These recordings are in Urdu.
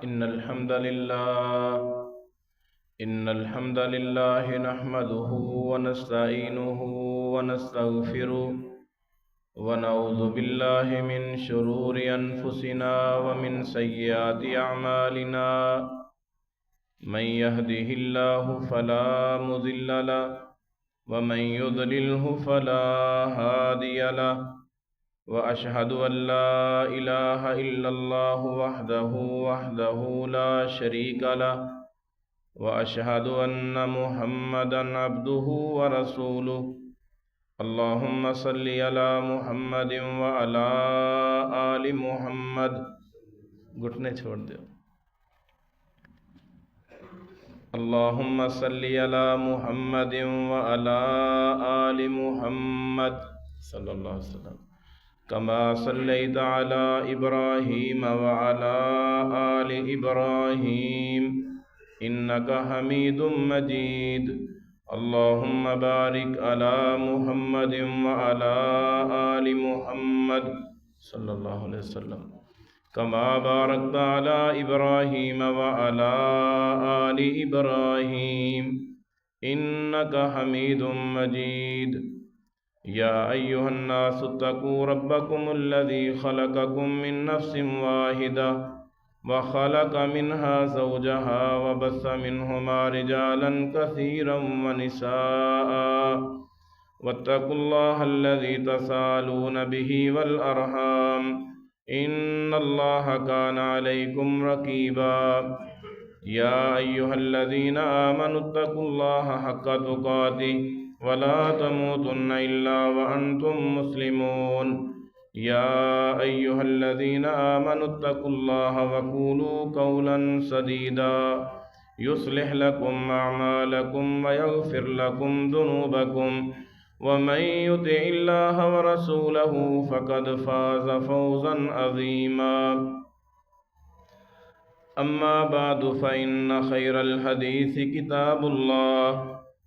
إن الحمد لله نحمده ونستعينه ونستغفره ونعوذ بالله من شرور أنفسنا ومن سيئات أعمالنا من يهده الله فلا مضل له ومن يضلله فلا هادي له وأشهد أن لا إله إلا الله وحده لا شريك له وأشهد أن محمدا عبده ورسوله اللهم صل على محمد وعلى آل محمد گھٹنے چھوڑ دو اللهم صل على محمد وعلى آل محمد صلی اللہ علیہ وسلم كما صليت على إبراهيم وعلى آل إبراهيم إنك حميد مجيد اللهم بارك على محمد وعلى آل محمد صلی اللہ علیہ وسلم كما باركت على إبراهيم وعلى آل إبراهيم إنك حميد مجيد يا أيها الناس اتقوا ربكم الذي خلقكم من نفس واحدة وخلق منها زوجها وبث منهما رجالا كثيرا ونساء واتقوا الله الذي تساءلون به والأرحام إن الله كان عليكم رقيبا يا أيها الذين آمنوا اتقوا الله حق تقاته ولا تموتن إلا وأنتم مسلمون يا أيها الذين آمنوا اتقوا الله وقولوا قولا سديدا يصلح لكم أعمالكم ويغفر لكم ذنوبكم ومن يطع الله ورسوله فقد فاز فوزا عظيما أما بعد فإن خير الحديث كتاب الله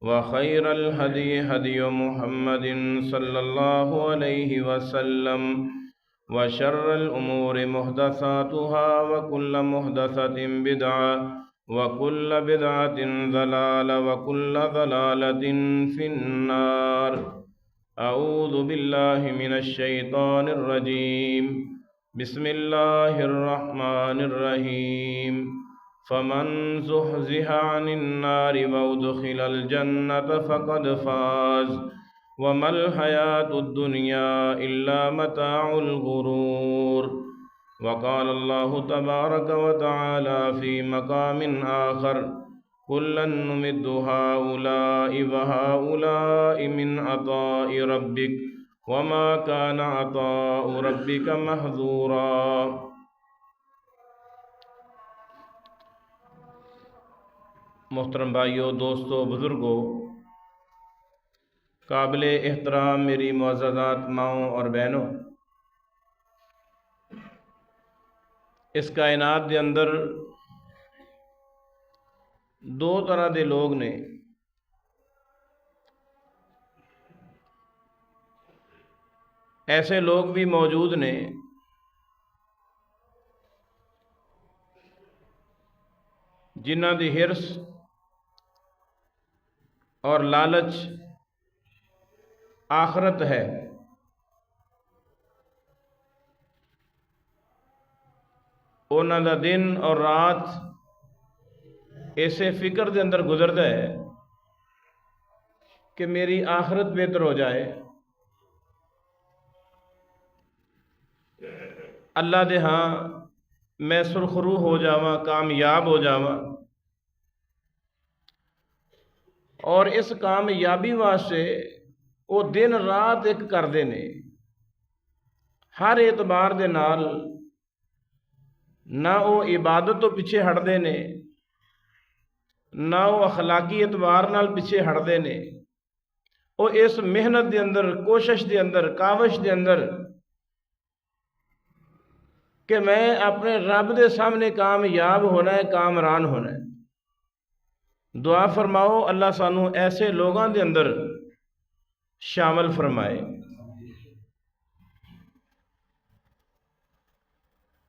وخير الهدي هدي محمد صلى الله عليه وسلم وشر الأمور محدثاتها وكل محدثة بدعة وكل بدعة ضلالة وكل ضلالة في النار أعوذ بالله من الشيطان الرجيم بسم الله الرحمن الرحيم فمن زحزح عن النار وأدخل الجنة فقد فاز وما الحياة الدنيا إلا متاع الغرور وقال الله تبارك وتعالى في مقام آخر كلا نمد هؤلاء وهؤلاء من عطاء ربك وما كان عطاء ربك محظورا محترم بھائیوں، دوستوں، بزرگوں، قابل احترام میری معززات ماؤں اور بہنوں، اس کائنات دے اندر دو طرح دے لوگ نے۔ ایسے لوگ بھی موجود نے جنہ دی ہرس اور لالچ آخرت ہے، انہاں دا دن اور رات ایسے فکر دے اندر گزردا ہے کہ میری آخرت بہتر ہو جائے، اللہ دے ہاں میں سرخرو ہو جاواں، کامیاب ہو جاواں، اور اس کامیابی واسطے وہ دن رات ایک کردے نے، ہر اعتبار دے نال نہ وہ عبادت تو پیچھے ہٹدے نے، نہ وہ اخلاقی اعتبار نال پیچھے ہٹدے نے، وہ اس محنت دے اندر، کوشش دے اندر، کاوش دے اندر کہ میں اپنے رب دے سامنے کامیاب ہونا ہے، کامران ہونا ہے۔ دعا فرماؤ اللہ سانو ایسے لوگاں دے اندر شامل فرمائے۔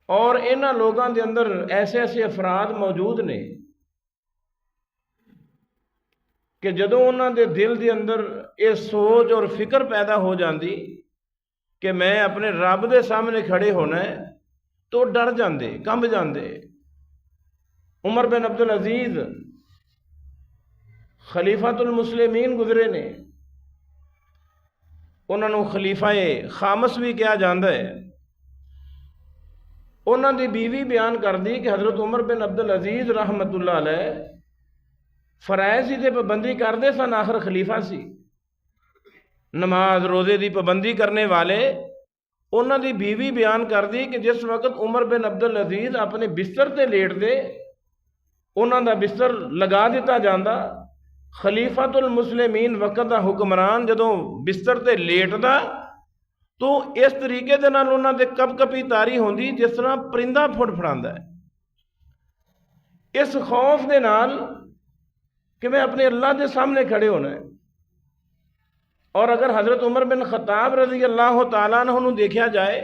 اور انہاں لوگاں دے اندر ایسے ایسے افراد موجود نے کہ جدوں انہاں دے دل دے اندر یہ سوچ اور فکر پیدا ہو جاندی کہ میں اپنے رب دے سامنے کھڑے ہونا ہے تو ڈر جاندے، کمب جاندے۔ عمر بن عبد العزیز خلیفۃ المسلمین گزرے نے، انہوں نے خلیفہ خامس بھی کیا جاندہ ہے۔ انہوں نے بیوی بیان کر دی کہ حضرت عمر بن عبد العزیز رحمت اللہ علیہ فرائض دی پابندی کردے سن، آخر خلیفہ سی، نماز روزے دی پابندی کرنے والے۔ انہوں دی بیوی بیان کر دی کہ جس وقت عمر بن عبد العزیز اپنے بستر تے لیٹ دے، انہوں دا بستر لگا دیتا جاندہ، خلیفۃ المسلمین وقت دا حکمران جدوں بستر تے لیٹ دا تو اس طریقے دے نال انہوں دے کپ کپی تاری ہوندی جس طرح پرندہ پھڑ پھڑاندا ہے، اس خوف دے نال کہ میں اپنے اللہ دے سامنے کھڑے ہونا ہے۔ اور اگر حضرت عمر بن خطاب رضی اللہ تعالیٰ عنہ دیکھا جائے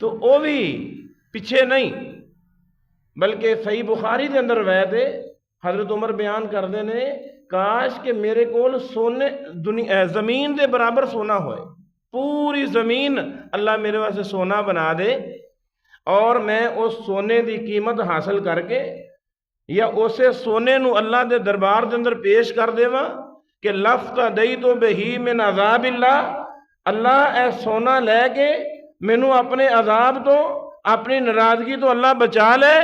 تو وہ بھی پیچھے نہیں، بلکہ صحیح بخاری دے اندر روایت ہے، حضرت عمر بیان کردے نے کاش کہ میرے کول سونے زمین دے برابر سونا ہوئے، پوری زمین اللہ میرے واسطے سونا بنا دے اور میں اس سونے دی قیمت حاصل کر کے یا اسے سونے نو اللہ دے دربار دے اندر پیش کر دیواں کہ لفتدیت بہی من عذاب اللہ اے سونا لے کے مینوں اپنے عذاب تو اپنی ناراضگی تو اللہ بچا لے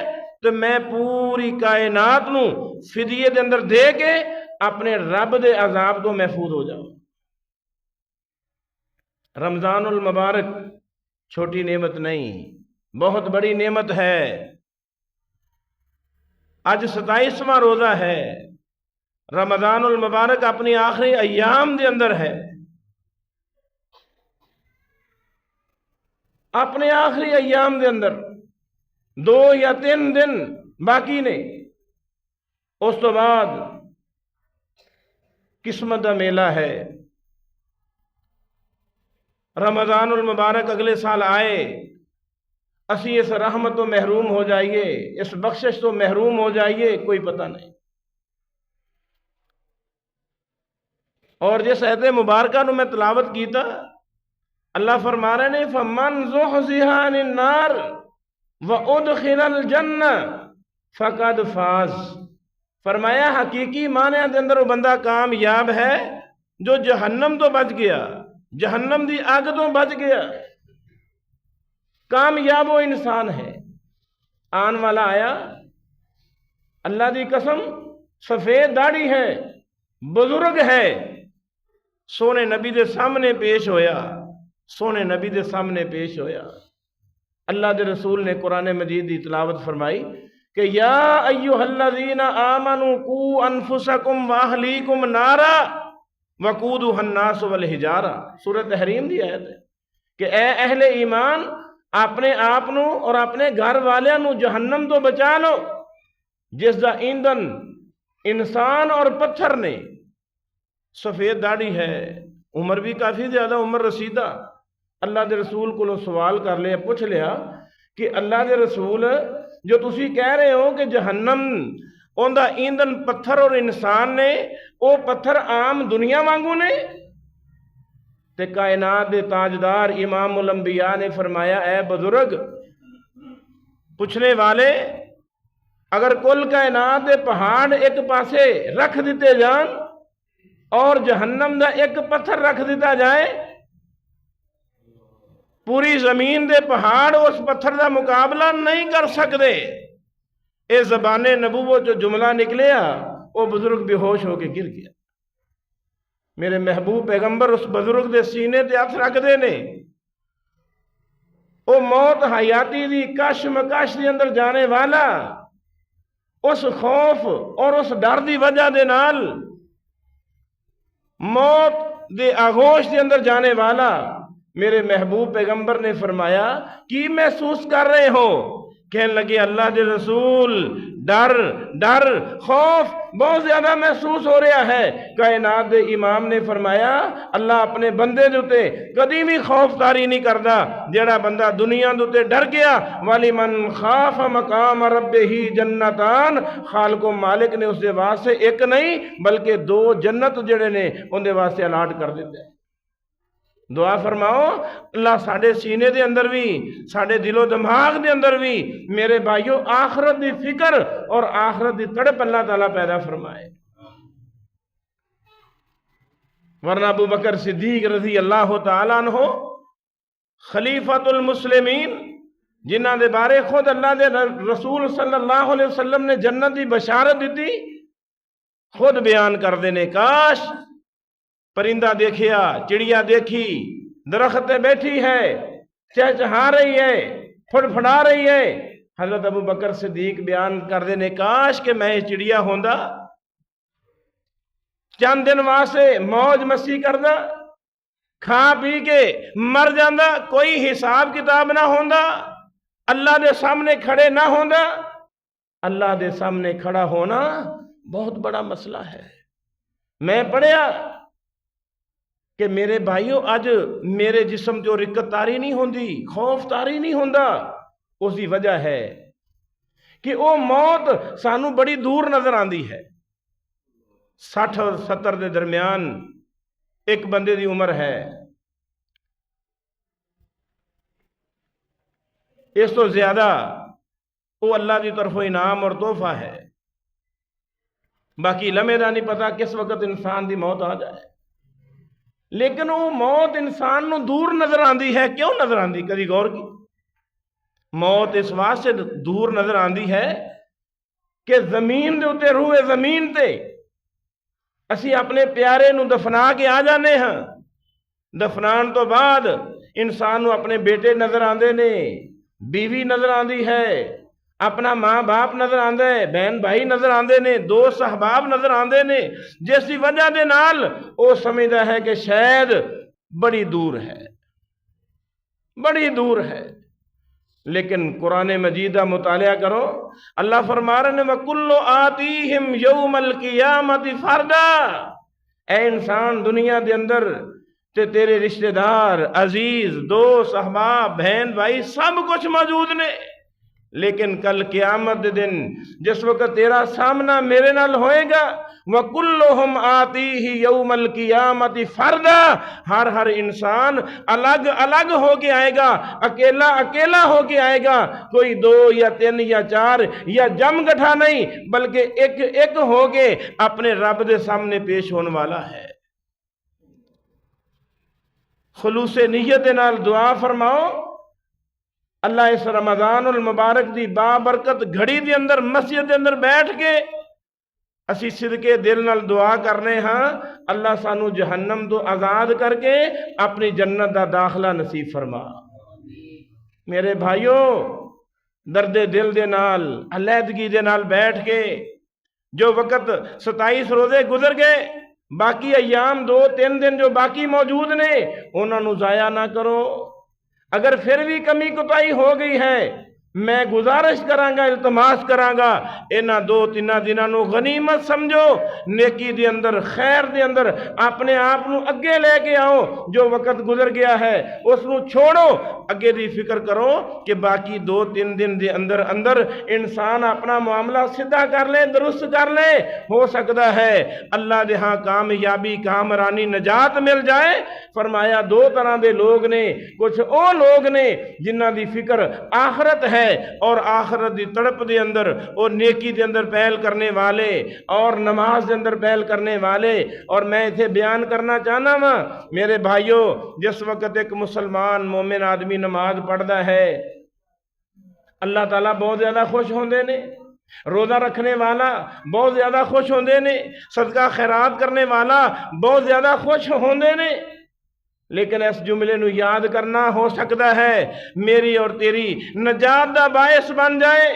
تو میں پوری کائنات نو فدیے دے اندر دے کے اپنے رب دے عذاب تو محفوظ ہو جاؤں۔ رمضان المبارک چھوٹی نعمت نہیں، بہت بڑی نعمت ہے۔ آج 27واں روزہ ہے، رمضان المبارک اپنی آخری ایام دے اندر ہے، اپنے آخری ایام دے اندر 2 یا 3 دن باقی نے، اس تو بعد قسمت دا میلہ ہے۔ رمضان المبارک اگلے سال آئے، اسی اس رحمت تو محروم ہو جائیے، اس بخشش تو محروم ہو جائیے، کوئی پتہ نہیں۔ اور جس آیت مبارکہ نو میں تلاوت کیتا، اللہ فرما رہے نے فَمَنْ زُحْزِحَ عَنِ النَّارِ وَأُدْخِلَ الْجَنَّةَ فَقَدْ فَازَ۔ فرمایا حقیقی معنی دے اندر وہ بندہ کامیاب ہے جو جہنم تو بچ گیا، جہنم دی آگ تو بچ گیا، کامیاب وہ انسان ہے۔ آن والا آیا، اللہ دی قسم سفید داڑھی ہے، بزرگ ہے، سونے نبی دے سامنے پیش ہویا، سونے نبی دے سامنے پیش ہویا۔ اللہ دے رسول نے قرآن مجید دی تلاوت فرمائی کہ یا ایھا الذین آمنوا قوا انفسکم واہلیکم نارا وقودھا الناس والحجارہ، سورۃ تحریم دی آیت ہے کہ اے اہل ایمان اپنے آپ نو اور اپنے گھر والیاں نو جہنم تو بچا لو جس دا ایندھن انسان اور پتھر نے۔ سفید داڑھی ہے، عمر بھی کافی زیادہ عمر رسیدہ۔ اللہ دے رسول کو سوال کر لیا، پوچھ لیا کہ اللہ دے رسول جو تسی کہہ رہے ہو کہ جہنم ان دا ایندھن پتھر اور انسان نے، وہ پتھر عام دنیا وانگو نے؟ تے کائنات دے تاجدار امام الانبیاء نے فرمایا اے بزرگ پوچھنے والے، اگر کل کائنات دے پہاڑ ایک پاسے رکھ دیتے جان اور جہنم دا ایک پتھر رکھ دیتا جائے، پوری زمین دے پہاڑ اس پتھر دا مقابلہ نہیں کر سکتے۔ اے زبان نبوت جو جملہ نکلیا، وہ بزرگ بے ہوش ہو کے گر گیا۔ میرے محبوب پیغمبر اس بزرگ دے سینے تے ہاتھ رکھ دے نے، وہ موت حیاتی دی کش مکش دے اندر جانے والا، اس خوف اور اس ڈر دی وجہ دے نال موت دے آغوش دے اندر جانے والا میرے محبوب پیغمبر نے فرمایا کی محسوس کر رہے ہو کہنے لگے اللہ دے رسول ڈر ڈر خوف بہت زیادہ محسوس ہو رہا ہے۔ کائنات دے امام نے فرمایا اللہ اپنے بندے دے اتے کدی بھی خوف تاری نہیں کردا، جڑا بندہ دنیا دے اتے ڈر گیا وَلِمَنْ خَافَ مَقَامَ رَبِّهِ جنتان، خالق و مالک نے اس دے واسطے ایک نہیں بلکہ 2 جنت جڑے نے ان دے واسطے الاٹ کر دیتے ہیں۔ دعا فرماؤ اللہ ساڑھے سینے دے اندر بھی ساڑھے دل و دماغ دے اندر بھی میرے بھائیو آخرت دی فکر اور آخرت دی تڑپ اللہ تعالیٰ پیدا فرمائے۔ ورنہ ابو بکر صدیق رضی اللہ تعالیٰ عنہ خلیفۃ المسلمین جنہ دے بارے خود اللہ دے رسول صلی اللہ علیہ وسلم نے جنت دی بشارت دیتی، خود بیان کر دینے کاش پرندہ دیکھیا، چڑیا دیکھی، درخت پہ بیٹھی ہے، چہچہا رہی ہے، پھڑپھڑا رہی ہے، حضرت ابو بکر صدیق بیان کر دینے کاش کہ میں چڑیا ہوندا، چند دن واسطے موج مستی کردا، کھا پی کے مر جاندا، کوئی حساب کتاب نہ ہوندا، اللہ دے سامنے کھڑے نہ ہوندا۔ اللہ دے سامنے کھڑا ہونا بہت بڑا مسئلہ ہے۔ میں پڑھیا کہ میرے بھائیو اج میرے جسم جو رکت تاری نہیں ہوندی، خوف تاری نہیں ہوندا، اس کی وجہ ہے کہ وہ موت سانو بڑی دور نظر آندی ہے۔ 60 اور 70 دے درمیان ایک بندے دی عمر ہے، اس تو زیادہ وہ اللہ دی طرف انعام اور تحفہ ہے۔ باقی لمحے دا نہیں پتا کس وقت انسان دی موت آ جائے، لیکن وہ موت انسان نو دور نظر آندی ہے۔ کیوں نظر آندی؟ کدی غور کی؟ موت اس واسطے دور نظر آندی ہے کہ زمین دے اتے روح زمین تے اسی اپنے پیارے نو دفنا کے آ جانے ہاں، دفنان تو بعد انسان نو اپنے بیٹے نظر آندے نے، بیوی نظر آندی ہے، اپنا ماں باپ نظر آندے، بہن بھائی نظر آندے نے، دوست احباب نظر آندے نے، جس کی وجہ دے نال وہ سمجھدا ہے کہ شاید بڑی دور ہے، بڑی دور ہے۔ لیکن قرآن مجید کا مطالعہ کرو، اللہ فرما رہے ہیں وَكُلُّ آتِيهِمْ يَوْمَ الْقِيَامَةِ فَرْدًا۔ اے انسان دنیا دے اندر تے تیرے رشتہ دار، عزیز، دوست احباب، بہن بھائی سب کچھ موجود نے، لیکن کل قیامت دے دن جس وقت تیرا سامنا میرے نال ہوئے گا وَكُلُّهُمْ آتِيهِ يَوْمَ الْقِيَامَةِ فَرْدًا، ہر انسان الگ الگ ہو کے آئے گا، اکیلا اکیلا ہو کے آئے گا، کوئی 2 یا 3 یا 4 یا جم گٹھا نہیں بلکہ ایک ایک ہو کے اپنے رب دے سامنے پیش ہونے والا ہے۔ خلوص نیت نال دعا فرماؤ اللہ اس رمضان المبارک دی بابرکت گھڑی دے اندر مسجد دے اندر بیٹھ کے اسی صدقے دل نال دعا کرنے ہاں اللہ سانو جہنم تو آزاد کر کے اپنی جنت دا داخلہ نصیب فرما۔ میرے بھائیو درد دل دے نال علیحدگی دے نال بیٹھ کے جو وقت 27 روزے گزر گئے، باقی ایام 2-3 دن جو باقی موجود نے انہاں نو ضائع نہ کرو۔ اگر پھر بھی کمی کوتاہی ہو گئی ہے میں گزارش کرانگا، التماس کرانگا انہاں 2-3 دنوں نو غنیمت سمجھو، نیکی دے اندر، خیر دے اندر اپنے آپ نو اگے لے کے آؤ۔ جو وقت گزر گیا ہے اس نو چھوڑو، اگے دی فکر کرو کہ باقی 2-3 دن دے اندر اندر انسان اپنا معاملہ سدھا کر لے، درست کر لے، ہو سکتا ہے اللہ دے ہاں کامیابی، کامرانی، نجات مل جائے۔ فرمایا 2 طرح دے لوگ نے، کچھ او لوگ نے جنہ دی فکر آخرت ہے اور آخرت دی تڑپ دے اندر اور نیکی دے اندر پہل کرنے والے اور نماز دے اندر پہل کرنے والے۔ اور میں اسے بیان کرنا چاہنا ہوں میرے بھائیو، جس وقت ایک مسلمان مومن آدمی نماز پڑھتا ہے اللہ تعالیٰ بہت زیادہ خوش ہوندے نے، روزہ رکھنے والا بہت زیادہ خوش ہوندے نے، صدقہ خیرات کرنے والا بہت زیادہ خوش ہوندے نے۔ لیکن اس جملے نو یاد کرنا ہو سکتا ہے میری اور تیری نجات دا باعث بن جائے۔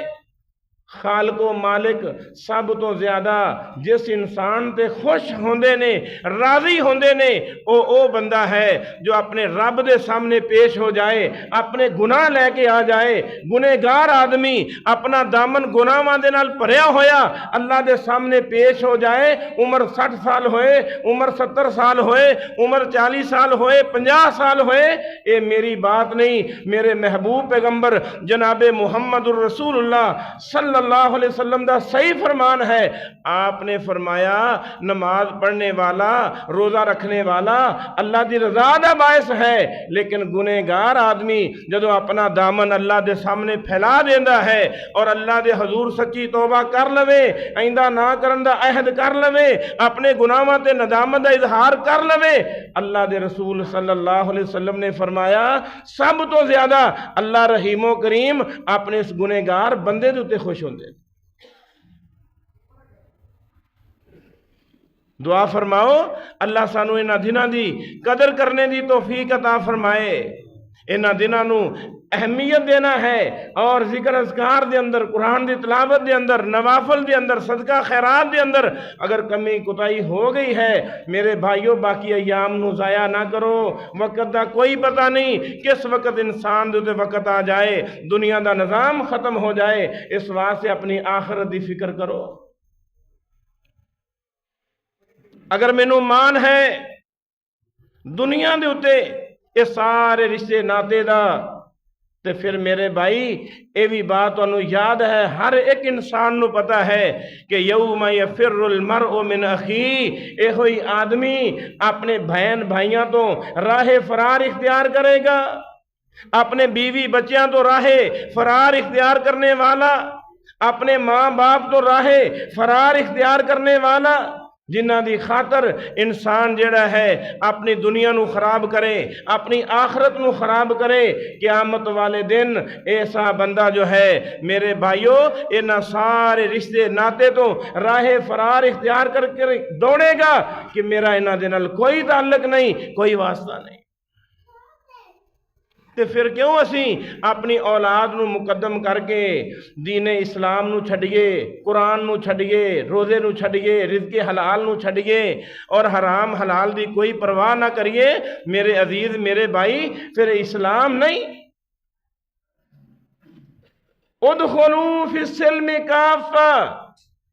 خالق و مالک سب تو زیادہ جس انسان تے خوش ہوندے نے راضی ہوندے نے او بندہ ہے جو اپنے رب دے سامنے پیش ہو جائے، اپنے گناہ لے کے آ جائے۔ گنہگار آدمی اپنا دامن گناہاں دے نال بھریا ہویا اللہ دے سامنے پیش ہو جائے، عمر 60 سال ہوئے، عمر 70 سال ہوئے، عمر 40 سال ہوئے، 50 سال ہوئے، اے میری بات نہیں، میرے محبوب پیغمبر جناب محمد الرسول اللہ صلی اللہ علیہ وسلم دا صحیح فرمان ہے۔ آپ نے فرمایا نماز پڑھنے والا، روزہ رکھنے والا اللہ دی رضا دا باعث ہے، لیکن گنہگار آدمی جدو اپنا دامن اللہ دے سامنے پھیلا دیندا ہے اور اللہ دے حضور سچی توبہ کر لوے، آئندہ نہ کرن دا عہد کر لوے، اپنے گناہاں تے ندامت دا اظہار کر لوے، اللہ دے رسول صلی اللہ علیہ وسلم نے فرمایا سب تو زیادہ اللہ رحیم و کریم اپنے اس گنہگار بندے دے تے خوش ہوندے۔ دعا فرماؤ اللہ سانو انہاں دناں دی قدر کرنے دی توفیق عطا فرمائے، انہاں دناں نو اہمیت دینا ہے، اور ذکر اذکار دے اندر، قرآن دی تلاوت دے اندر، نوافل دے اندر، صدقہ خیرات دے اندر اگر کمی کوتاہی ہو گئی ہے میرے بھائیوں باقی ایام نو ضائع نہ کرو۔ وقت دا کوئی پتہ نہیں کس وقت انسان دے وقت آ جائے، دنیا دا نظام ختم ہو جائے، اس واسطے اپنی آخرت دی فکر کرو۔ اگر مینوں مان ہے دنیا دے اتے یہ سارے رشتے ناتے دا، تے پھر میرے بھائی اے بھی بات انہوں یاد ہے، ہر ایک انسان نو پتا ہے کہ یوم یفر المرء من اخی، اے ہوئی آدمی اپنے بہن بھائیاں تو راہ فرار اختیار کرے گا، اپنے بیوی بچیاں تو راہ فرار اختیار کرنے والا، اپنے ماں باپ تو راہ فرار اختیار کرنے والا، جنہ دی خاطر انسان جڑا ہے اپنی دنیا نو خراب کرے، اپنی آخرت نو خراب کرے، قیامت والے دن ایسا بندہ جو ہے میرے بھائیوں انہاں سارے رشتے ناتے تو راہ فرار اختیار کر کے دوڑے گا کہ میرا انہاں دے نال کوئی تعلق نہیں، کوئی واسطہ نہیں۔ تے پھر کیوں اسی اپنی اولاد نو مقدم کر کے دین اسلام نو چھڑیے، قرآن نو چھڑیے، روزے نو چھڑیے، رزق حلال نو چھڑیے اور حرام حلال دی کوئی پرواہ نہ کریے؟ میرے عزیز میرے بھائی پھر اسلام نہیں۔ ادخلوا فی السلم کافہ،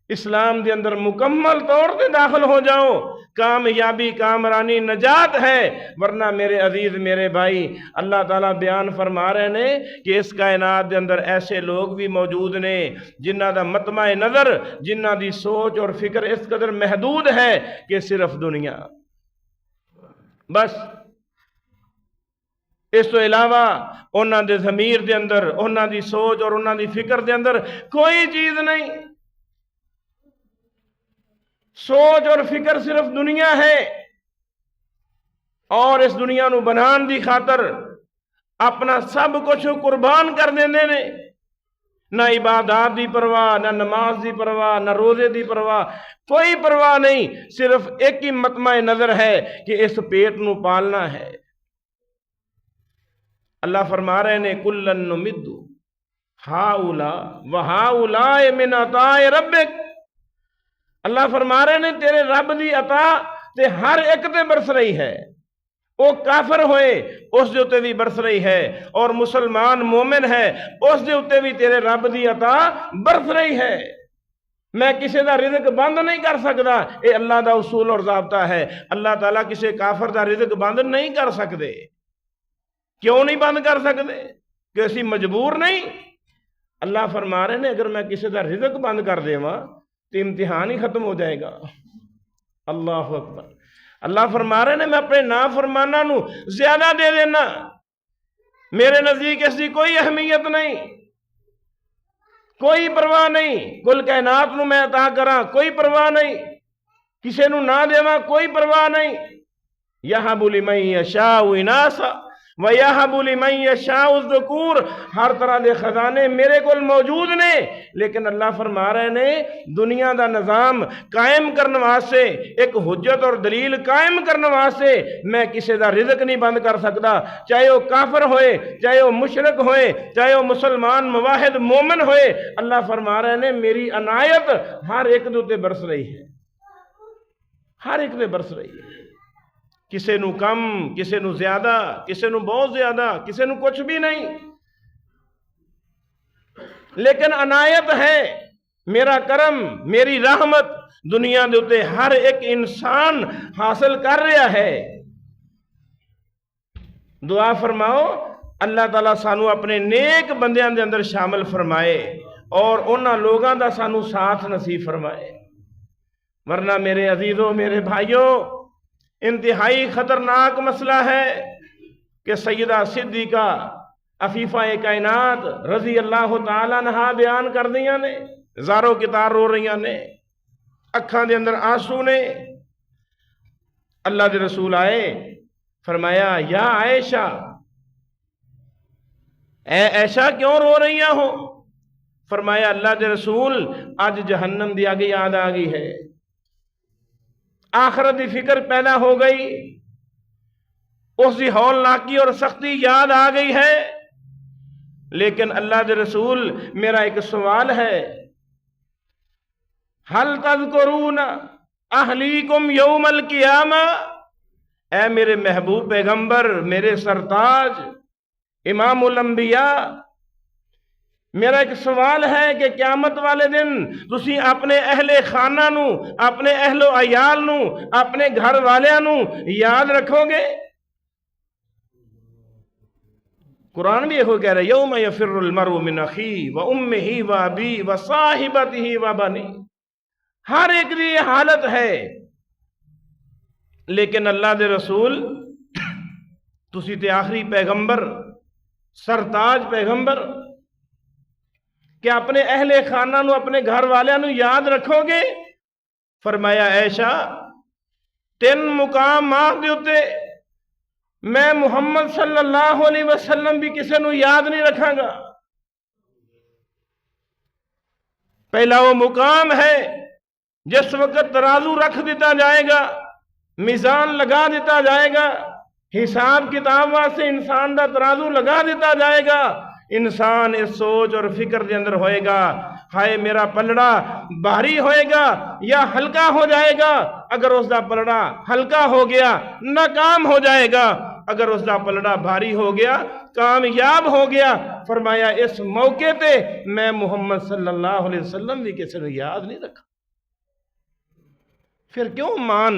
اسلام دے اندر مکمل طور پہ داخل ہو جاؤ، کامیابی کامرانی نجات ہے۔ ورنہ میرے عزیز میرے بھائی اللہ تعالیٰ بیان فرما رہے ہیں کہ اس کائنات دے اندر ایسے لوگ بھی موجود نے جنہ دا مطمع نظر، جنہ دی سوچ اور فکر اس قدر محدود ہے کہ صرف دنیا، بس اس تو علاوہ انہاں دے ضمیر دے اندر، انہاں دی سوچ اور انہاں دی فکر دے اندر کوئی چیز نہیں، سوچ اور فکر صرف دنیا ہے، اور اس دنیا نو بنان دی خاطر اپنا سب کچھ قربان کر دیندے نے، نہ عبادات دی پرواہ، نہ نماز دی پرواہ، نہ روزے دی پرواہ، کوئی پرواہ نہیں، صرف ایک ہی مطمع نظر ہے کہ اس پیٹ نو پالنا ہے۔ اللہ فرما رہے ہیں کلن نمد ہاؤلاء وہاؤلاء من عطاء ربک، اللہ فرما رہے ہیں تیرے رب دی عطا تے ہر ایک تے برس رہی ہے، وہ کافر ہوئے اس دے اتے بھی برس رہی ہے، اور مسلمان مومن ہے اس دے اتے بھی تیرے رب دی عطا برس رہی ہے۔ میں کسی دا رزق بند نہیں کر سکتا، اے اللہ دا اصول اور ضابطہ ہے۔ اللہ تعالیٰ کسی کافر دا رزق بند نہیں کر سکتے۔ کیوں نہیں بند کر سکتے؟ کہ اسی مجبور نہیں۔ اللہ فرما رہے ہیں اگر میں کسی دا رزق بند کر دے ماں تو امتحان ہی ختم ہو جائے گا۔ اللہ اکبر۔ اللہ فرما رہے ہیں میں اپنے نافرمانہ نو زیادہ دے دینا، میرے نزدیک اس کی کوئی اہمیت نہیں، کوئی پرواہ نہیں، کل کائنات نو میں عطا کراں کوئی پرواہ نہیں، کسی نو نہ دیواں کوئی پرواہ نہیں۔ یہب لمن یشاء اناثا وَيَهَبُ لِمَن يَشَاءُ الذُّكُورَ، ہر طرح دے خزانے میرے کول موجود نے، لیکن اللہ فرما رہے نے دنیا دا نظام قائم کرنے واسطے، ایک حجت اور دلیل قائم کرنے واسطے میں کسی دا رزق نہیں بند کر سکتا، چاہے وہ کافر ہوئے، چاہے وہ مشرک ہوئے، چاہے وہ مسلمان موحد مومن ہوئے۔ اللہ فرما رہے نے میری عنایت ہر ایک دے تے برس رہی ہے، ہر ایک دے برس رہی ہے، کسے نو کم، کسے نو زیادہ، کسے نو بہت زیادہ، کسے نو کچھ بھی نہیں، لیکن عنایت ہے، میرا کرم، میری رحمت دنیا دے اتے ہر ایک انسان حاصل کر رہا ہے۔ دعا فرماؤ اللہ تعالیٰ سانو اپنے نیک بندیاں دے اندر شامل فرمائے اور انہاں لوگاں دا سانو ساتھ نصیب فرمائے، ورنہ میرے عزیزوں، میرے بھائیوں، انتہائی خطرناک مسئلہ ہے کہ سیدہ صدیقہ عفیفہ کائنات رضی اللہ تعالیٰ عنہا بیان کر دیاں نے، زاروں کتار رو رہیاں نے، اکھاں دے اندر آنسو نے۔ اللہ دے رسول آئے، فرمایا یا عائشہ، اے عائشہ کیوں رو رہیاں ہو؟ فرمایا اللہ دے رسول آج جہنم دی آگے یاد آ گئی ہے، آخرت دی فکر پیدا ہو گئی، اس دی ہولناکی اور سختی یاد آ گئی ہے، لیکن اللہ دے رسول میرا ایک سوال ہے، حل تذکرون اہلیکم یوم القیامہ، اے میرے محبوب پیغمبر، میرے سرتاج، امام الانبیاء، میرا ایک سوال ہے کہ قیامت والے دن تسی اپنے اہل خانہ نو، اپنے اہل و عیال نو، اپنے گھر والیاں نو یاد رکھو گے؟ قرآن بھی یہ کہہ رہا ہے یوم یفر المرء من اخیہ و امہ و ابیہ و صاحبتہ و بنیہ، ہر ایک دی یہ حالت ہے، لیکن اللہ دے رسول تسی تے آخری پیغمبر، سرتاج پیغمبر، کہ اپنے اہل خانہ نو، اپنے گھر والیاں نو یاد رکھو گے؟ فرمایا عائشہ 3 مقامات دے اتے میں محمد صلی اللہ علیہ وسلم بھی کسے نو یاد نہیں رکھاں گا۔ پہلا وہ مقام ہے جس وقت ترازو رکھ دیتا جائے گا، میزان لگا دیتا جائے گا، حساب کتاب واسطے انسان دا ترازو لگا دیتا جائے گا، انسان اس سوچ اور فکر دے اندر ہوئے گا ہائے میرا پلڑا بھاری ہوئے گا یا ہلکا ہو جائے گا، اگر اس دا پلڑا ہلکا ہو گیا ناکام ہو جائے گا، اگر اس دا پلڑا بھاری ہو گیا کامیاب ہو گیا۔ فرمایا اس موقع تے میں محمد صلی اللہ علیہ وسلم بھی کسی نے یاد نہیں رکھا۔ پھر کیوں مان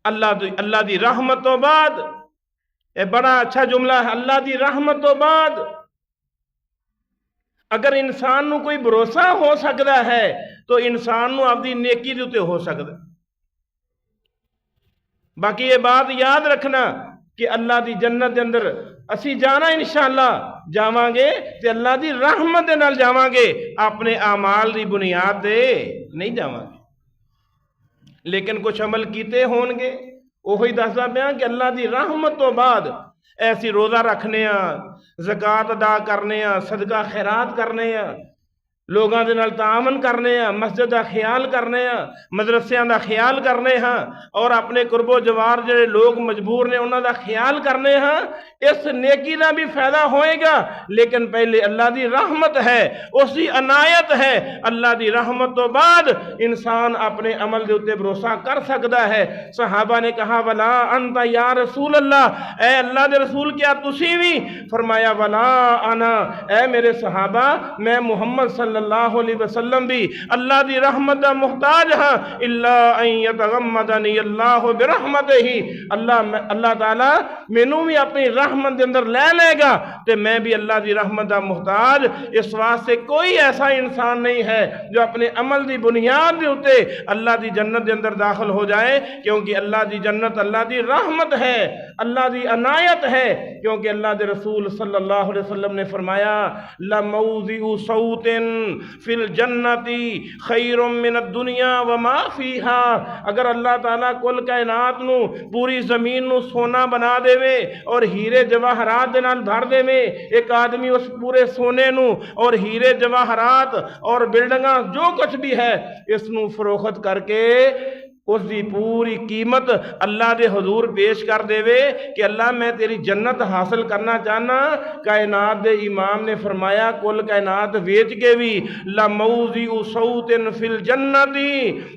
اللہ دی رحمت تو بعد، یہ بڑا اچھا جملہ ہے، اللہ دی رحمت تو بعد اگر انسان نو کوئی بھروسہ ہو سکتا ہے تو انسان نو اپنی نیکی دے تے ہو سکتا ہے۔ باقی یہ بات یاد رکھنا کہ اللہ دی جنت دے اندر اسی جانا انشاءاللہ جاواں گے تے اللہ دی رحمت دے نال جاواں گے، اپنے اعمال دی بنیاد دے نہیں جاواں گے، لیکن کچھ عمل کیتے ہون گے، وہی دسدا پیا کہ اللہ دی رحمت تو بعد ایسی روزہ رکھنے ہاں، زکوٰۃ ادا کرنے ہاں، صدقہ خیرات کرنے ہاں، لوگاں دے نال تعاون کرنے ہاں، مسجد دا خیال کرنے ہاں، مدرسیاں دا خیال کرنے ہاں، اور اپنے قرب و جوار جڑے لوگ مجبور نے انہاں دا خیال کرنے ہاں، اس نیکی دا بھی فائدہ ہوئے گا، لیکن پہلے اللہ دی رحمت ہے، اس دی عنایت ہے۔ اللہ دی رحمت تو بعد انسان اپنے عمل دے اتے بھروسہ کر سکتا ہے۔ صحابہ نے کہا ولا انت یا رسول اللہ، اے اللہ دے رسول کیا تسی بھی؟ فرمایا ولا انا، اے میرے صحابہ میں محمد صلی اللہ علیہ وسلم بھی اللہ دی رحمت دا محتاج ہاں، الا ان یتغمدنی اللہ برحمتہ، اللہ تعالیٰ مینوں بھی اپنی رحمت دے اندر لے گا تے میں بھی اللہ دی رحمت دا محتاج۔ اس واسطے کوئی ایسا انسان نہیں ہے جو اپنے عمل دی بنیاد دے اتے اللہ دی جنت دے اندر داخل ہو جائے، کیونکہ اللہ دی جنت اللہ دی رحمت ہے، اللہ دی عنایت ہے، کیونکہ اللہ دے رسول صلی اللہ علیہ وسلم نے فرمایا لَمَوْضِعُ صَوْتٍ فی الجنتی خیر من الدنیا وما فیہا، اگر اللہ تعالیٰ کل کائنات نو پوری زمین نو سونا بنا دے وے اور ہیرے جواہرات دے نال بھر دے وے، ایک آدمی اس پورے سونے نو اور ہیرے جواہرات اور بلڈنگاں جو کچھ بھی ہے اس نو فروخت کر کے اس دی پوری قیمت اللہ دے حضور پیش کر دے وے کہ اللہ میں تیری جنت حاصل کرنا چاہنا، کائنات دے امام نے فرمایا کل کائنات ویچ کے بھی لَمَوْضِعُ صَوْتٍ فِي الْجَنَّةِ،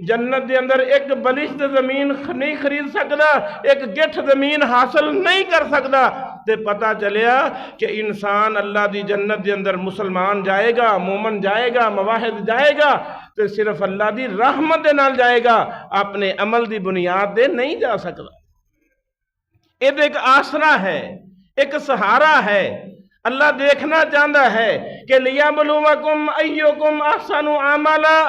جنت دے اندر ایک بلشت زمین نہیں خرید سکتا، ایک گٹھ زمین حاصل نہیں کر سکتا۔ تے پتہ چلیا کہ انسان اللہ دی جنت دے اندر مسلمان جائے گا، مومن جائے گا، موحد جائے گا تو صرف اللہ دی رحمت دے نال جائے گا، اپنے عمل دی بنیاد دے نہیں جا سکتا۔ یہ ایک آسرا ہے، ایک سہارا ہے۔ اللہ دیکھنا چاہتا ہے کہ لیبلوکم ایکم احسن عملا،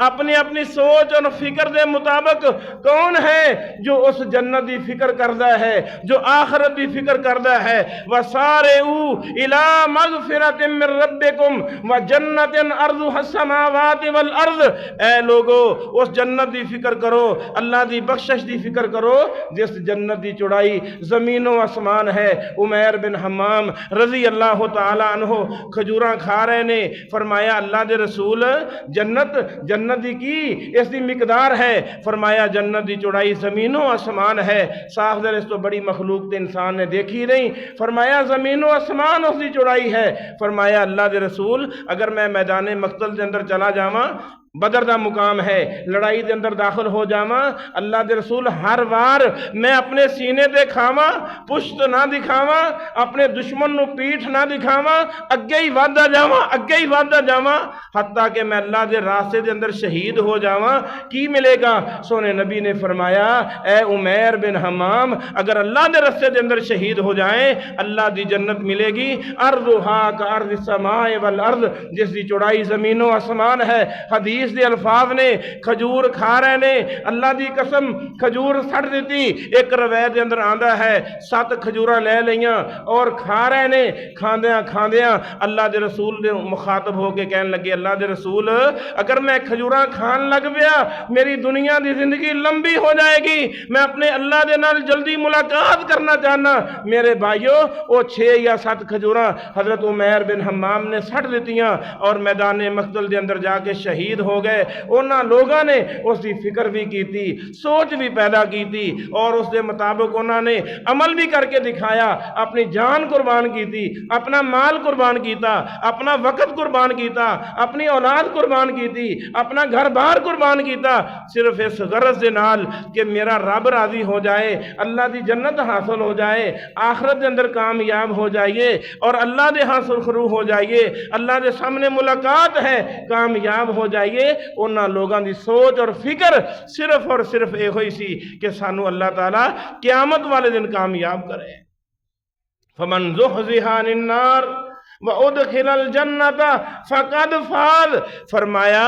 اپنی اپنی سوچ اور فکر دے مطابق کون ہے جو اس جنت دی فکر کردہ ہے، جو آخرت دی فکر کردہ ہے۔ وَسَارِعُوا إِلَىٰ مَغْفِرَةٍ مِّن رَبِّكُمْ وَجَنَّةٍ عَرْضُهَا السَّمَاوَاتِ وَالْأَرْضُ، اے لوگو اس جنت دی فکر کرو، اللہ دی بخشش دی فکر کرو جس جنت دی چوڑائی زمین و آسمان ہے۔ عمیر بن حمام رضی اللہ تعالیٰ عنہ کھجوراں کھا رہے نے، فرمایا اللہ دے رسول جنت دی کی اس دی مقدار ہے؟ فرمایا جنت دی چوڑائی زمین و آسمان ہے۔ صاف در اس تو بڑی مخلوق تے انسان نے دیکھی نہیں۔ فرمایا زمین و آسمان اس دی چوڑائی ہے۔ فرمایا اللہ دے رسول اگر میں میدان مقتل دے اندر چلا جاواں، بدر دا مقام ہے، لڑائی دے اندر داخل ہو جاواں، اللہ دے رسول ہر وار میں اپنے سینے دے کھاواں، پشت نہ دکھاواں، اپنے دشمن نو پیٹھ نہ دکھاواں، اگے ہی وعدہ جاواں، اگے ہی وعدہ جاواں، حتیٰ کہ میں اللہ دے راستے دے اندر شہید ہو جاواں، کی ملے گا؟ سونے نبی نے فرمایا اے عمیر بن حمام اگر اللہ دے راستے دے اندر شہید ہو جائیں اللہ دی جنت ملے گی، ارضھا کارض السماء والارض، جس دی چوڑائی زمین و آسمان ہے۔ حدیث دے الفاظ نے کھجور کھا رہے نے، اللہ دی قسم کھجور سٹ دیتی، ایک روایت دے اندر آندا ہے 7 کھجوراں لے لیاں اور کھا رہے نے، کھاندیاں اللہ دے رسول نے مخاطب ہو کے کہنے لگے اللہ دے رسول اگر میں کھجوراں کھان لگ پیا میری دنیا دی زندگی لمبی ہو جائے گی، میں اپنے اللہ دے نال جلدی ملاقات کرنا چاہنا۔ میرے بھائیو وہ 6 یا 7 کھجوراں حضرت عمیر بن حمام نے سٹ دیتیاں اور میدان مقتل دے اندر جا کے شہید ہو گئے۔ انہاں لوگاں نے اس دی فکر بھی کی تھی، سوچ بھی پیدا کی تھی اور اس دے مطابق انہاں نے عمل بھی کر کے دکھایا، اپنی جان قربان کی تھی، اپنا مال قربان کیتا، اپنا وقت قربان کیتا، اپنی اولاد قربان کی تھی، اپنا گھر بار قربان کیتا، صرف اس غرض دے نال کہ میرا رب راضی ہو جائے، اللہ دی جنت حاصل ہو جائے، آخرت دے اندر کامیاب ہو جائیے اور اللہ دے ہاں سرخرو ہو جائیے، اللہ دے سامنے ملاقات ہے، کامیاب ہو جائیے۔ انہاں لوگاں دی سوچ اور فکر صرف اور صرف یہ ہوئی سی کہ سانو اللہ تعالیٰ قیامت والے دن کامیاب کرے۔ فمن زحزح عن النار وَأُدْخِلَ الْجَنَّةَ فَقَدْ فَازَ، فرمایا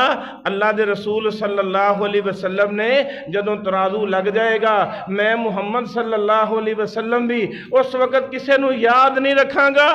اللہ دے رسول صلی اللہ علیہ وسلم نے جدوں ترازو لگ جائے گا میں محمد صلی اللہ علیہ وسلم بھی اس وقت کسے نو یاد نہیں رکھاں گا،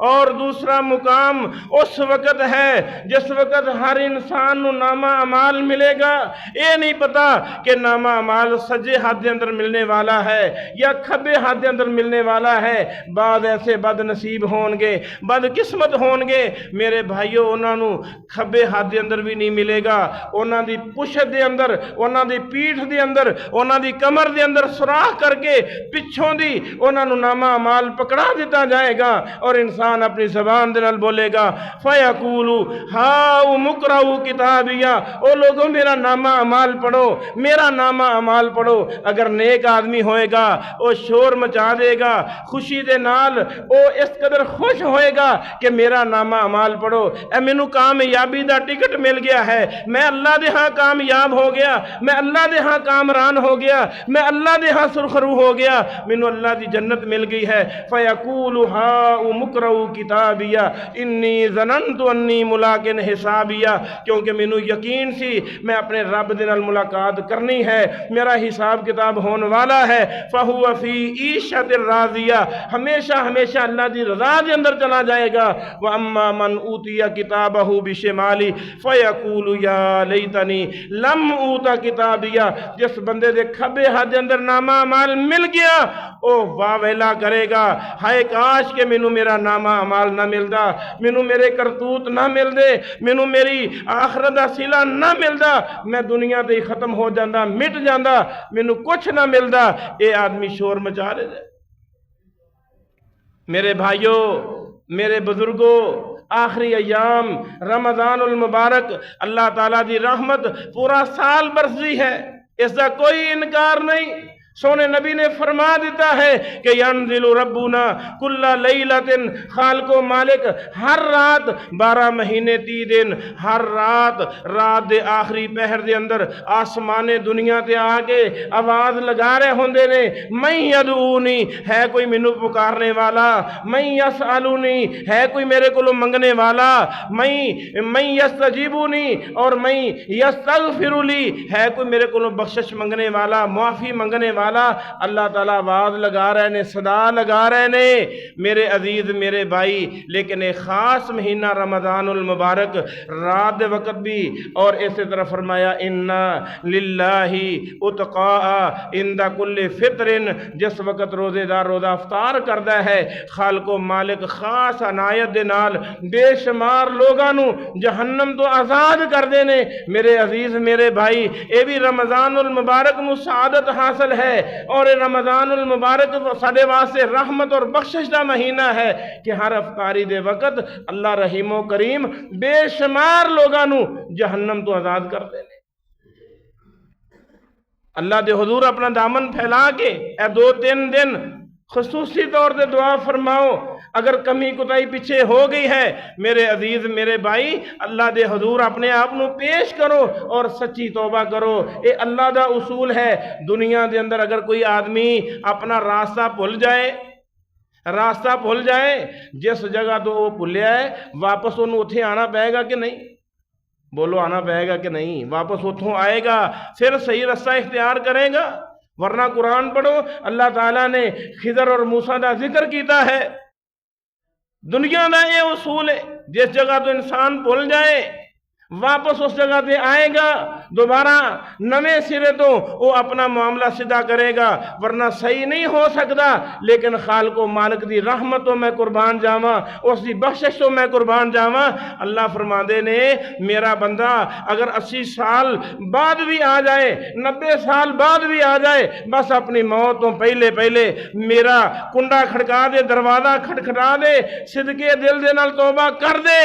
اور دوسرا مقام اس وقت ہے جس وقت ہر انسان نو نامہ اعمال ملے گا۔ یہ نہیں پتا کہ نامہ اعمال سجے ہاتھ دے اندر ملنے والا ہے یا کھبے ہاتھ دے اندر ملنے والا ہے۔ بعد ایسے بد نصیب ہونگے، بد قسمت ہونگے میرے بھائیو، انہاں نو کھبے ہاتھ دے اندر بھی نہیں ملے گا، انہاں دی پشت دے اندر، انہاں دی پیٹھ دے اندر، انہاں دی کمر دے اندر سوراخ کر کے پچھوں دی انہاں نو نامہ اعمال پکڑا دیتا جائے گا اور انسان اپنی زبان دے نال بولے گا فَيَقُولُ هَاؤُمُ اقْرَءُوا کِتَابِیَہ، او لوگوں میرا نامہ اعمال پڑھو، میرا نامہ اعمال پڑھو۔ اگر نیک آدمی ہوئے گا او شور مچا دے گا، خوشی دے نال او اس قدر خوش ہوئے گا کہ میرا نامہ اعمال پڑھو، اے مینوں کامیابی دا ٹکٹ مل گیا ہے، میں اللہ دے ہاں کامیاب ہو گیا، میں اللہ دے ہاں کامران ہو گیا، میں اللہ دے ہاں سرخرو ہو گیا، مینوں اللہ دی جنت مل گئی ہے۔ فَيَقُولُ هَاؤُمُ اقْرَءُوا کِتَابِیَہ اِنِّی ظَنَنْتُ أَنِّی مُلَاقٍ حِسَابِیَہ، کیونکہ مینوں یقین سی میں اپنے رب دے نال ملاقات کرنی ہے، میرا حساب کتاب ہون والا ہے۔ فَهُوَ فِی عِیشَةٍ رَاضِیَہ، ہمیشہ ہمیشہ اللہ دی رضا دے اندر چلا جائے گا۔ وَأَمَّا مَنْ أُوتِيَ كِتَابَهُ بِشِمَالِهِ فَيَقُولُ يَا لَيْتَنِي لَمْ أُوتَ كِتَابِيَهْ، جس بندے دے کھبے ہاتھ دے اندر نامہ اعمال مل گیا او واہ ویلا کرے گا، ہائے کاش کہ مینوں میرا نامہ اعمال نہ ملدا، مینوں میرے کرتوت نہ مل دے، مینوں میری آخرت دا صلہ نہ ملدا، میں دنیا تے ختم ہو جاندا، مٹ جاندا، مینوں کچھ نہ ملدا۔ اے آدمی شور مچا رہے ہیں۔ میرے بھائیوں، میرے بزرگوں، آخری ایام رمضان المبارک، اللہ تعالیٰ دی رحمت پورا سال برسدی ہے، اس کا کوئی انکار نہیں۔ سونے نبی نے فرما دیتا ہے کہ ینزل ربنا کل لیلۃ، خالق و مالک ہر رات 12 مہینے 30 دن، ہر رات دے آخری پہر دے اندر آسمان دنیا تے آگے آواز لگا رہے ہوندے نے، میں یدعونی، ہے کوئی مینوں پکارنے والا، میں یسألونی، ہے کوئی میرے کو منگنے والا، میں یستجیبونی، اور میں یستغفر لی، ہے کوئی میرے کو بخشش منگنے والا، معافی منگنے والا۔ اللہ تعالیٰ آواز لگا رہے نے، صدا لگا رہے نے میرے عزیز میرے بھائی۔ لیکن ایک خاص مہینہ رمضان المبارک، رات دے وقت بھی، اور اسی طرح فرمایا اِنَّا لِلَّهِ اتقاء عند کل فطر، جس وقت روزے دار روزہ افطار کردا ہے، خالق و مالک خاص عنایت دے نال بے شمار لوگاں نو جہنم تو آزاد کر دے نے۔ میرے عزیز میرے بھائی، اے بھی رمضان المبارک نو سعادت حاصل ہے، اور رمضان المبارک ساڈے واسطے رحمت اور بخشش دا مہینہ ہے کہ ہر افطاری دے وقت اللہ رحیم و کریم بے شمار لوگاں نو جہنم تو آزاد کر دے۔ اللہ دے حضور اپنا دامن پھیلا کے اے 2-3 دن خصوصی طور سے دعا فرماؤ۔ اگر کمی کوتاہی پیچھے ہو گئی ہے میرے عزیز میرے بھائی، اللہ دے حضور اپنے آپ نو پیش کرو اور سچی توبہ کرو۔ اے اللہ دا اصول ہے، دنیا دے اندر اگر کوئی آدمی اپنا راستہ بھول جائے، جس جگہ تو وہ بھولیا ہے واپس انہوں اتھے آنا پائے گا کہ نہیں؟ بولو، آنا پائے گا کہ نہیں؟ واپس اتھوں آئے گا، پھر صحیح رستہ اختیار کرے گا۔ ورنہ قرآن پڑھو، اللہ تعالیٰ نے خضر اور موسیٰ دا ذکر کیتا ہے۔ دنیا دا یہ اصول ہے، جس جگہ تو انسان بھول جائے واپس اس جگہ پہ آئے گا، دوبارہ نویں سرے تو وہ اپنا معاملہ سیدھا کرے گا، ورنہ صحیح نہیں ہو سکتا۔ لیکن خالق و مالک دی رحمت تو میں قربان جاواں، اس دی بخشش تو میں قربان جاواں۔ اللہ فرماندے نے میرا بندہ اگر 80 سال بعد بھی آ جائے، 90 سال بعد بھی آ جائے، بس اپنی موت تو پہلے میرا کنڈا کھڑکا دے، دروازہ کھٹکھٹا دے، صدقے دل دے نال توبہ کر دے،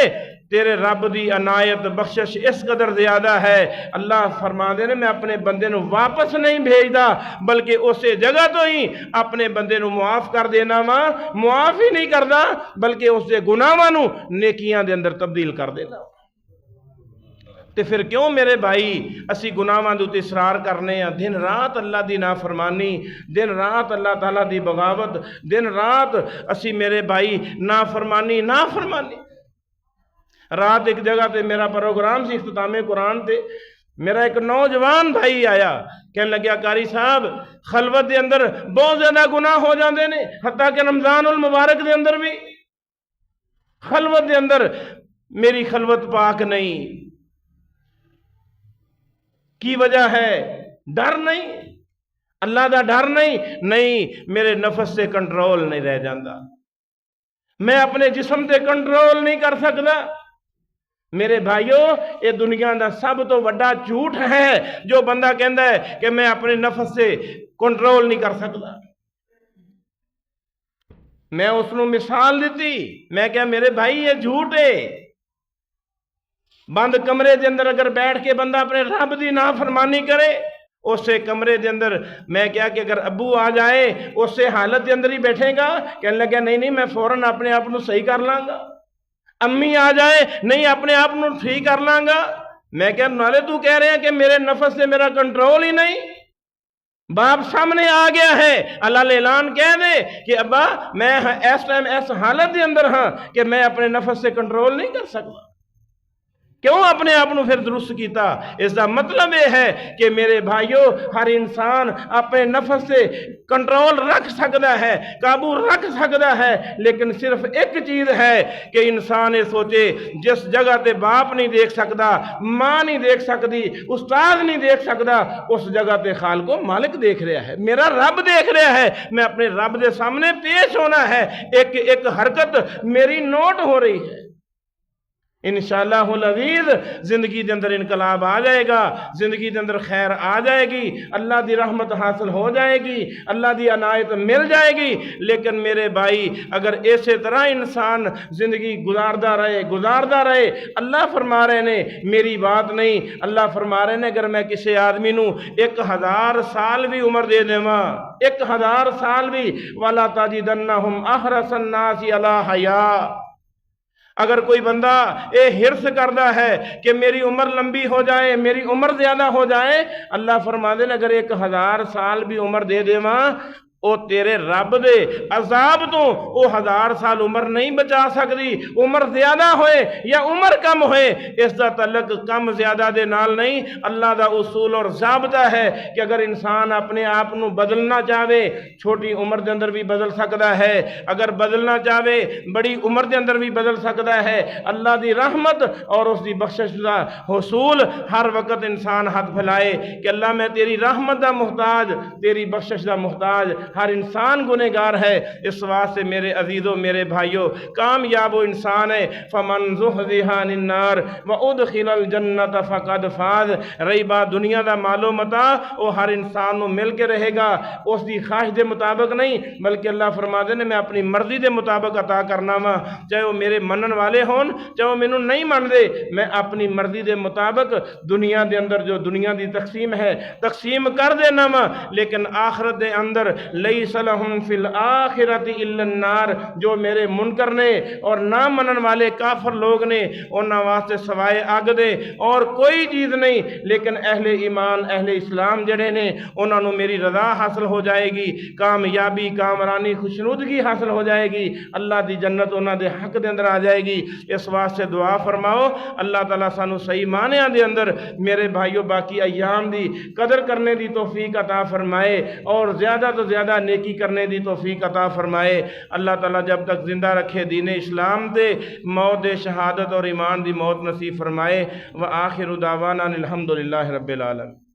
تیرے رب دی عنایت بخشش اس قدر زیادہ ہے۔ اللہ فرما دے نے میں اپنے بندے نو واپس نہیں بھیجدا، بلکہ اسے جگہ تو ہی اپنے بندے نو معاف کر دینا وا، معاف ہی نہیں کردا بلکہ اس دے گناہاں نو نیکیاں دے اندر تبدیل کر دینا۔ تے پھر کیوں میرے بھائی اسی گناہاں دے تے اصرار کرنے ہیں؟ دن رات اللہ دی نافرمانی، دن رات اللہ تعالیٰ دی بغاوت، دن رات اسی میرے بھائی نافرمانی۔ رات ایک جگہ تے میرا پروگرام سی اختتام قرآن تے، میرا ایک نوجوان بھائی آیا، کہنے لگیا قاری صاحب خلوت دے اندر بہت زیادہ گناہ ہو جاندے نے، حتیٰ کہ رمضان المبارک دے اندر بھی خلوت دے اندر میری خلوت پاک نہیں۔ کی وجہ ہے؟ ڈر نہیں، اللہ دا ڈر نہیں، میرے نفس سے کنٹرول نہیں رہ جاندہ، میں اپنے جسم سے کنٹرول نہیں کر سکتا۔ میرے بھائیوں، یہ دنیا دا سب تو بڑا جھوٹ ہے جو بندہ کہندا ہے کہ میں اپنے نفس سے کنٹرول نہیں کر سکتا۔ میں اس نو مثال دیتی، میں کہا میرے بھائی یہ جھوٹ ہے۔ بند کمرے دے اندر اگر بیٹھ کے بندہ اپنے رب دی نافرمانی کرے، اسے کمرے دے اندر میں کیا کہ اگر ابو آ جائے اسے حالت دے اندر ہی بیٹھے گا، کہنے لگا نہیں میں فوراً اپنے آپ نو صحیح کر لاں گا۔ امی آ جائے، نہیں اپنے آپ نو ٹھیک کر لاں گا۔ میں کہا نالے تو کہہ رہے ہیں کہ میرے نفس سے میرا کنٹرول ہی نہیں۔ باپ سامنے آ گیا ہے، اللہ اعلان کہہ دے کہ ابا میں اس ٹائم اس حالت دے اندر ہاں کہ میں اپنے نفس سے کنٹرول نہیں کر سکتا۔ کیوں اپنے آپ نو پھر درست کیتا؟ اس کا مطلب یہ ہے کہ میرے بھائیو ہر انسان اپنے نفس سے کنٹرول رکھ سکتا ہے، قابو رکھ سکتا ہے، لیکن صرف ایک چیز ہے کہ انسان یہ سوچے جس جگہ تے باپ نہیں دیکھ سکتا، ماں نہیں دیکھ سکتی، استاد نہیں دیکھ سکتا، اس جگہ تے خالق و مالک دیکھ رہا ہے، میرا رب دیکھ رہا ہے، میں اپنے رب دے سامنے پیش ہونا ہے، ایک ایک حرکت میری نوٹ ہو رہی ہے۔ انشاءاللہ العزیز زندگی دے اندر انقلاب آ جائے گا، زندگی دے اندر خیر آ جائے گی، اللہ دی رحمت حاصل ہو جائے گی، اللہ دی عنایت مل جائے گی۔ لیکن میرے بھائی اگر اسی طرح انسان زندگی گزاردا رہے، اللہ فرما رہے نے میری بات نہیں، اللہ فرما رہے نے اگر میں کسی آدمی نو 1000 سال بھی عمر دے دیواں، 1000 سال بھی، وَلَا تَجِدَنَّهُمْ أَحْرَصَ النَّاسِ عَلَىٰ حَيَاءٍ، اگر کوئی بندہ یہ حرص کرتا ہے کہ میری عمر لمبی ہو جائے، میری عمر زیادہ ہو جائے، اللہ فرما دے اگر 1000 سال بھی عمر دے دیواں، او تیرے رب دے عذاب تو او 1000 سال عمر نہیں بچا سکتی۔ عمر زیادہ ہوئے یا عمر کم ہوئے اس دا تعلق کم زیادہ دے نال نہیں، اللہ دا اصول اور ضابطہ ہے کہ اگر انسان اپنے آپ نو بدلنا چاہے چھوٹی عمر دے اندر بھی بدل سکتا ہے، اگر بدلنا چاہے بڑی عمر دے اندر بھی بدل سکتا ہے۔ اللہ دی رحمت اور اس دی بخشش دا حصول ہر وقت انسان ہاتھ پھیلائے کہ اللہ میں تیری رحمت دا محتاج، تیری بخشش دا محتاج، ہر انسان گنہگار ہے۔ اس واسطے میرے عزیزوں، میرے بھائیوں، کامیاب وہ انسان ہے فَمَنْ زُحْزِحَ عَنِ النَّارِ وَأُدْخِلَ الْجَنَّةَ فَقَدْ فَازَ۔ رہی بات دنیا دا مال و متاع، وہ ہر انسان نو مل کے رہے گا، اس دی خواہش دے مطابق نہیں، بلکہ اللہ فرما دے نے میں اپنی مرضی دے مطابق عطا کرنا وا، چاہے وہ میرے منن والے ہون چاہے وہ مینوں نہیں من دے، میں اپنی مرضی دے مطابق دنیا دے اندر جو دنیا دی تقسیم ہے تقسیم کر دینا وا، لیکن آخرت دے اندر لیس لہم فی الآخرۃ الا النار، جو میرے منکر نے اور نہ منن والے کافر لوگ نے انہاں واسطے سوائے اگ دے اور کوئی چیز نہیں، لیکن اہل ایمان اہل اسلام جڑے نے انہاں نو میری رضا حاصل ہو جائے گی، کامیابی کامرانی خوشنودگی حاصل ہو جائے گی، اللہ دی جنت انہاں دے حق دے اندر آ جائے گی۔ اس واسطے دعا فرماؤ اللہ تعالیٰ سانو صحیح معنیاں دے اندر میرے بھائیوں باقی ایام دی قدر کرنے دی توفیق عطا فرمائے اور زیادہ تو زیادہ نیکی کرنے دی توفیق عطا فرمائے۔ اللہ تعالیٰ جب تک زندہ رکھے دین اسلام دے موت شہادت اور ایمان دی موت نصیب فرمائے۔ وآخر دعوانا الحمدللہ رب العالمین۔